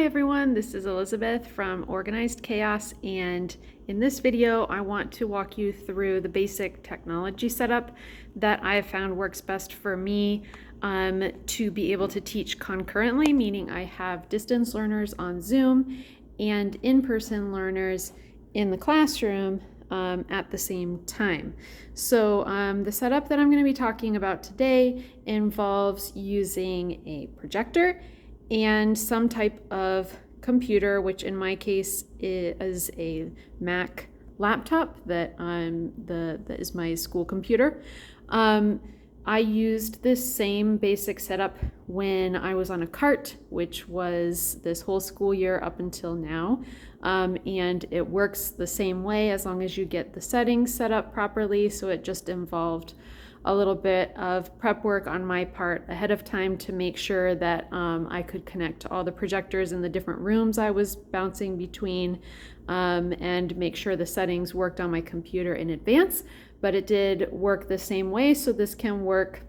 everyone, this is Elizabeth from Organized Chaos, and in this video I want to walk you through the basic technology setup that I have found works best for me to be able to teach concurrently, meaning I have distance learners on Zoom and in-person learners in the classroom at the same time. So the setup that I'm going to be talking about today involves using a projector and some type of computer, which in my case is a Mac laptop that is my school computer. I used this same basic setup when I was on a cart, which was this whole school year up until now. And it works the same way as long as you get the settings set up properly. So it just involved a little bit of prep work on my part ahead of time to make sure that I could connect all the projectors in the different rooms I was bouncing between and make sure the settings worked on my computer in advance. But it did work the same way, so this can work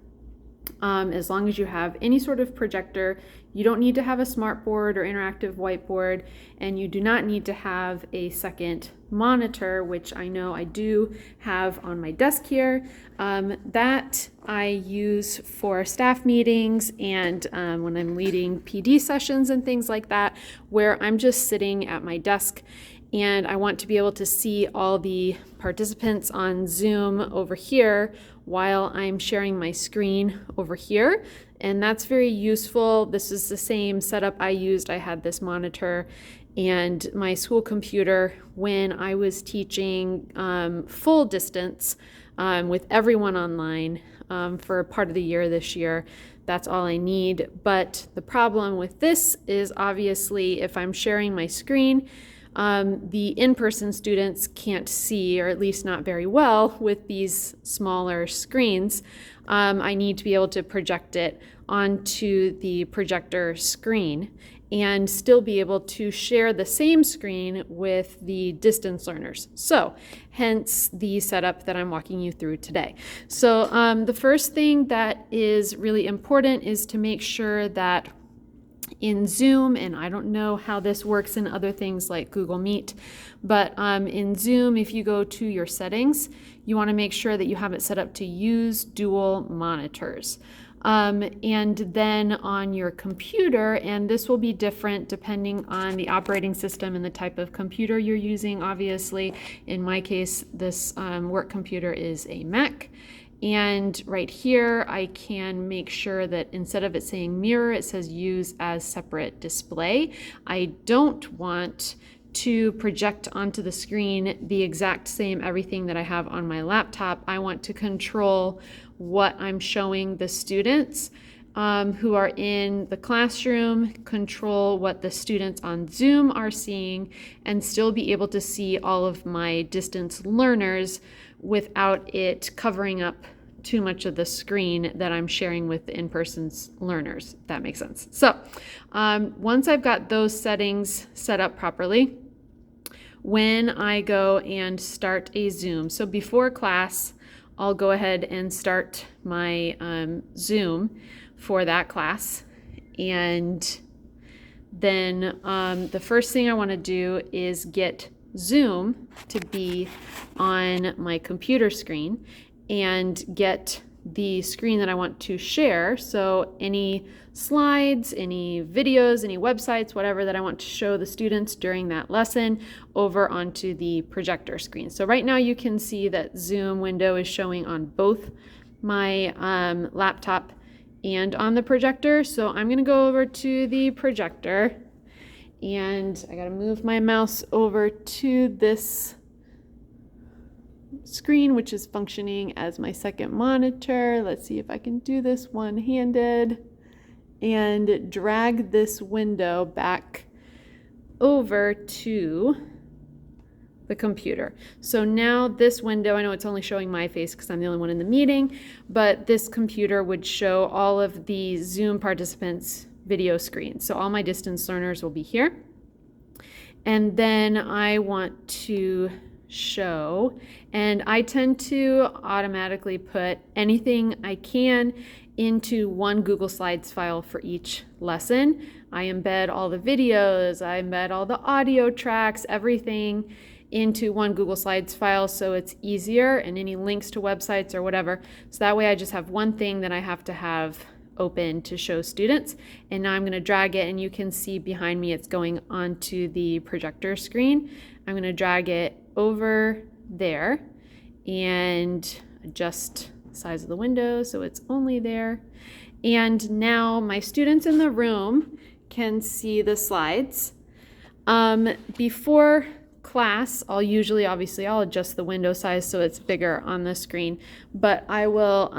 as long as you have any sort of projector. You don't need to have a smart board or interactive whiteboard, and you do not need to have a second monitor, which I know I do have on my desk here. That I use for staff meetings and when I'm leading PD sessions and things like that, where I'm just sitting at my desk and I want to be able to see all the participants on Zoom over here while I'm sharing my screen over here. And that's very useful. This is the same setup I used. I had this monitor and my school computer when I was teaching full distance with everyone online for part of the year this year. That's all I need. But the problem with this is obviously if I'm sharing my screen, the in-person students can't see, or at least not very well, with these smaller screens. I need to be able to project it onto the projector screen and still be able to share the same screen with the distance learners. So hence the setup that I'm walking you through today. So the first thing that is really important is to make sure that in Zoom, and I don't know how this works in other things like Google Meet, but in Zoom, if you go to your settings, you want to make sure that you have it set up to use dual monitors. And then on your computer, and this will be different depending on the operating system and the type of computer you're using. Obviously, in my case, this work computer is a Mac. And right here, I can make sure that instead of it saying mirror, it says use as separate display. I don't want to project onto the screen the exact same everything that I have on my laptop. I want to control what I'm showing the students who are in the classroom, control what the students on Zoom are seeing, and still be able to see all of my distance learners without it covering up too much of the screen that I'm sharing with the in-person learners, if that makes sense. So once I've got those settings set up properly, when I go and start a Zoom, so before class, I'll go ahead and start my Zoom for that class. And then the first thing I want to do is get Zoom to be on my computer screen and get the screen that I want to share. So any slides, any videos, any websites, whatever that I want to show the students during that lesson over onto the projector screen. So right now you can see that Zoom window is showing on both my laptop and on the projector. So I'm going to go over to the projector and I got to move my mouse over to this screen, which is functioning as my second monitor. Let's see if I can do this one-handed and drag this window back over to the computer. So now this window, I know it's only showing my face because I'm the only one in the meeting, but this computer would show all of the Zoom participants' video screens. So all my distance learners will be here. And then I want to show, and I tend to automatically put anything I can into one Google Slides file for each lesson. I embed all the videos, I embed all the audio tracks, everything into one Google Slides file so it's easier, and any links to websites or whatever. So that way I just have one thing that I have to have open to show students. And now I'm going to drag it, and you can see behind me it's going onto the projector screen. I'm going to drag it over there and adjust the size of the window so it's only there. And now my students in the room can see the slides. Before class, I'll adjust the window size so it's bigger on the screen, but I will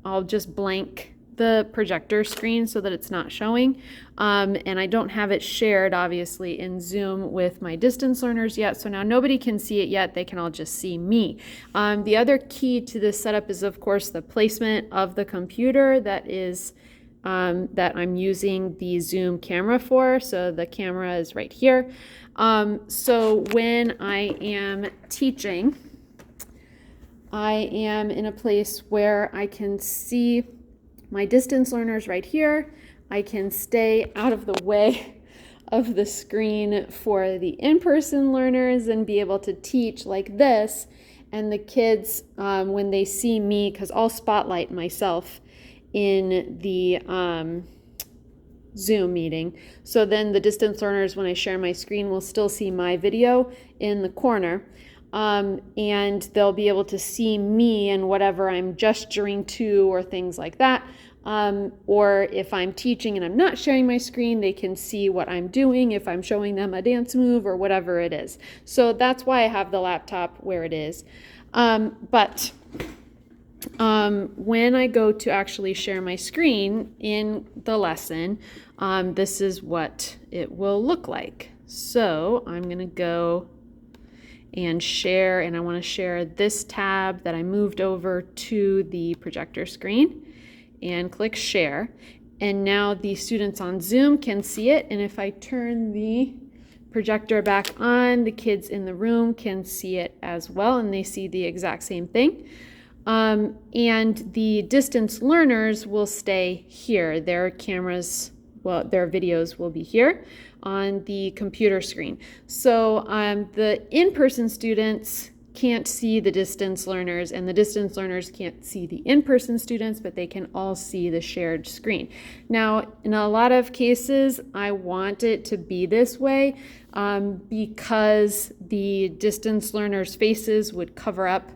I'll just blank the projector screen so that it's not showing. And I don't have it shared, obviously, in Zoom with my distance learners yet, so now nobody can see it yet. They can all just see me. The other key to this setup is, of course, the placement of the computer that I'm using the Zoom camera for. So the camera is right here. So when I am teaching, I am in a place where I can see my distance learners right here. I can stay out of the way of the screen for the in-person learners and be able to teach like this. And the kids, when they see me, because I'll spotlight myself in the Zoom meeting. So then the distance learners, when I share my screen, will still see my video in the corner. And they'll be able to see me and whatever I'm gesturing to or things like that. Or if I'm teaching and I'm not sharing my screen, they can see what I'm doing if I'm showing them a dance move or whatever it is. So that's why I have the laptop where it is. But when I go to actually share my screen in the lesson, this is what it will look like. So I'm going to go and share, and I want to share this tab that I moved over to the projector screen, and click share. And now the students on Zoom can see it, and if I turn the projector back on, the kids in the room can see it as well, and they see the exact same thing. And the distance learners will stay here. Their cameras, their videos will be here on the computer screen. So the in-person students can't see the distance learners, and the distance learners can't see the in-person students, but they can all see the shared screen. Now, in a lot of cases, I want it to be this way because the distance learners' faces would cover up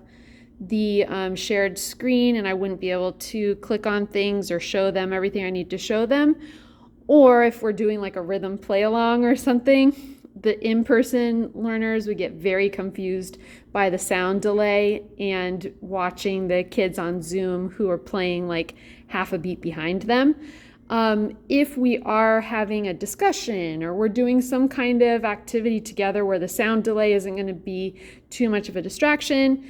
the shared screen, and I wouldn't be able to click on things or show them everything I need to show them. Or if we're doing like a rhythm play along or something, the in-person learners would get very confused by the sound delay and watching the kids on Zoom who are playing like half a beat behind them. If we are having a discussion or we're doing some kind of activity together where the sound delay isn't going to be too much of a distraction,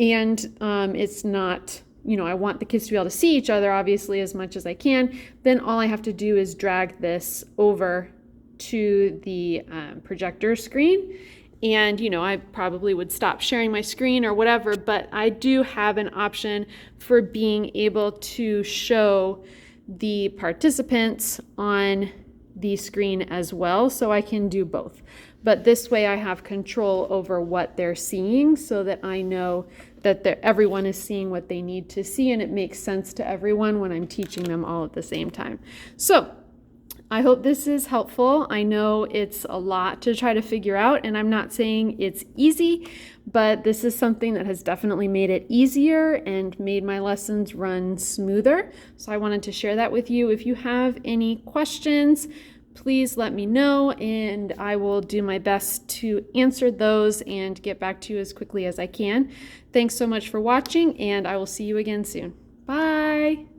and it's not, I want the kids to be able to see each other, obviously, as much as I can, then all I have to do is drag this over to the projector screen. And, I probably would stop sharing my screen or whatever, but I do have an option for being able to show the participants on the screen as well, so I can do both. But this way I have control over what they're seeing so that I know that everyone is seeing what they need to see, and it makes sense to everyone when I'm teaching them all at the same time. So I hope this is helpful. I know it's a lot to try to figure out, and I'm not saying it's easy, but this is something that has definitely made it easier and made my lessons run smoother. So I wanted to share that with you. If you have any questions, please let me know, and I will do my best to answer those and get back to you as quickly as I can. Thanks so much for watching, and I will see you again soon. Bye!